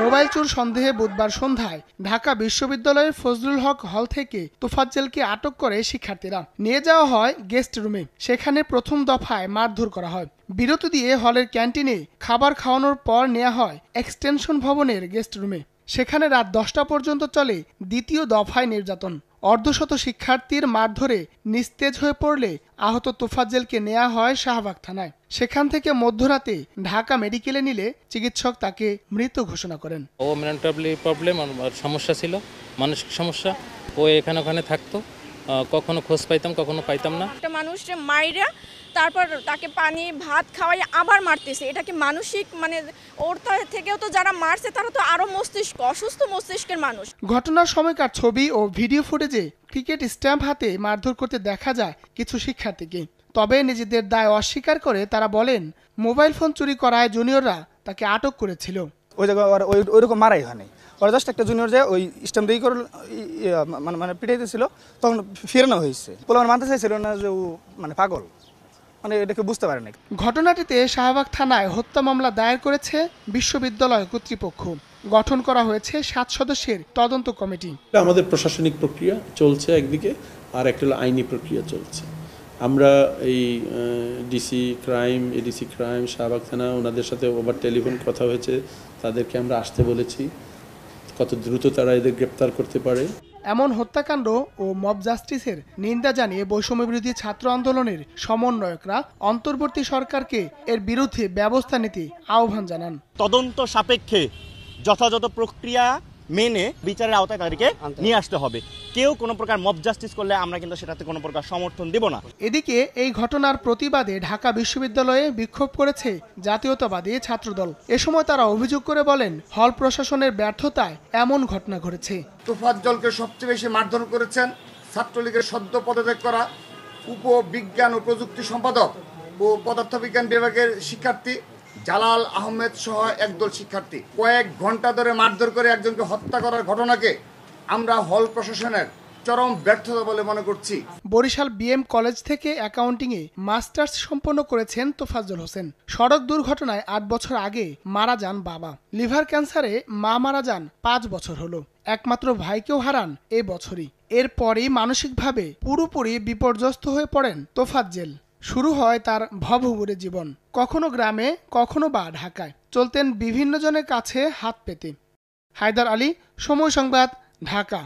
Mobile চোর সন্দেহে বুধবার সন্ধ্যায় ঢাকা বিশ্ববিদ্যালয়ের ফজলুল হক হল থেকে তোফাজ্জেলকে আটক করে শিক্ষার্থীরা নিয়ে যাওয়া হয় গেস্ট রুমে। সেখানে প্রথম দফায় মারধর করা হয়। বিরতি দিয়ে হলের ক্যান্টিনে খাবার খাওয়ানোর পর নেওয়া হয় এক্সটেনশন ভবনের গেস্ট রুমে। সেখানে রাত 10টা পর্যন্ত চলে দ্বিতীয় দফায় নির্যাতন। অর্ধশত শিক্ষার্থীর মারধরে নিস্তেজ হয়ে পড়লে আহত তোফাজ্জেলকে নেওয়া হয় শাহবাগ থানায়। সেখান থেকে মধ্যরাতে ঢাকা মেডিকেলে নিলে চিকিৎসক তাকে মৃত ঘোষণা করেন। ও মেন্টালি প্রবলেম আর সমস্যা ছিল, মানসিক সমস্যা। ও এখানে ওখানে থাকতো, কখনো খোঁজ পাইতাম কখনো পাইতাম না। একটা মানুষকে মাইরা তারপর তাকে পানি ভাত খাওয়াই আবার মারতেছে, এটা কি মানসিক? মানে ওর থেকেও তো যারা মারছে তারা তো আরো অসুস্থ মস্তিষ্কের মানুষ। ঘটনার সময়কার ছবি ও ভিডিও ফুটেজে ক্রিকেট স্ট্যাম্প হাতে মারধর করতে দেখা যায় কিছু শিক্ষার্থীকে। তবে নিজেদের দায় অস্বীকার করে তারা বলেন, মোবাইল ফোন চুরি করায় জুনিয়ররা তাকে আটক করেছিল। ওই জায়গায় ওইরকম মারাই হয়নি, ওরা জাস্ট একটা জুনিয়র যে ওই স্ট্যাম্প দিয়ে করে মানে পিটাইতেছিল, তখন ফিরানো হয়েছে। পোলাপান মানতে চাইছিল না যে ও মানে পাগল, মানে এটাকে বুঝতে পারে না। ঘটনাটিতে শাহবাগ থানায় হত্যা মামলা দায়ের করেছে বিশ্ববিদ্যালয় কর্তৃপক্ষ। গঠন করা হয়েছে 7 সদস্যের তদন্ত কমিটি। আমাদের প্রশাসনিক প্রক্রিয়া চলছে একদিকে, আর একটা হলো আইনি প্রক্রিয়া চলছে। আমরা এই DC crime, ADC crime, Shahbag থানা, ওনাদের সাথে ওভার টেলিফোন কথা হয়েছে। তাদেরকে আমরা আসতে বলেছি, কত দ্রুত তারা এদের গ্রেপ্তার করতে পারে। এমন হত্যাকাণ্ড ও মব জাস্টিসের নিন্দা জানিয়ে বৈষম্য বিরোধী ছাত্র আন্দোলনের সমন্বয়করা অন্তর্বর্তী সরকারকে এর বিরুদ্ধে ব্যবস্থা নিতে আহ্বান জানান। তদন্ত সাপেক্ষে যথাযথ প্রক্রিয়া মেনে বিচারের আওতায় তাদেরকে নিয়ে আসতে হবে। কেউ কোনো প্রকার মব জাস্টিস করলে আমরা কিন্তু সেটাতে কোনো প্রকার সমর্থন দেব না। এদিকে এই ঘটনার প্রতিবাদে ঢাকা বিশ্ববিদ্যালয়ে বিক্ষোভ করেছে জাতীয়তাবাদী ছাত্রদল। এ সময় তারা অভিযোগ করে বলেন, হল প্রশাসনের ব্যর্থতায় এমন ঘটনা ঘটেছে। তোফাজ্জলকে সবচেয়ে বেশি মারধর করেছেন ছাত্রলীগের সদ্য পদত্যাগ করা উপবিজ্ঞান ও প্রযুক্তি সম্পাদক ও পদার্থবিজ্ঞান বিভাগের শিক্ষার্থী জালাল আহমেদ সহ একদল শিক্ষার্থী। কয়েক ঘন্টা ধরে মারধর করে একজনকে হত্যা করার ঘটনাকে আমরা হল প্রশাসনের চরম ব্যর্থতা বলে মনে করছি। বরিশাল বিএম কলেজ থেকে অ্যাকাউন্টিংয়ে মাস্টার্স সম্পন্ন করেছেন তোফাজ্জল হোসেন। সড়ক দুর্ঘটনায় 8 বছর আগে মারা যান বাবা। লিভার ক্যান্সারে মা মারা যান 5 বছর হলো। একমাত্র ভাইকেও হারান এই বছরই। এরপরই মানসিকভাবে পুরোপুরি বিপর্যস্ত হয়ে পড়েন তোফাজ্জেল। শুরু হয় তার ভবঘুরে জীবন। কখনো গ্রামে, কখনো বা ঢাকায় চলতেন বিভিন্ন জনের কাছে হাত পেতে। হায়দার আলী, সময় সংবাদ, ঢাকা।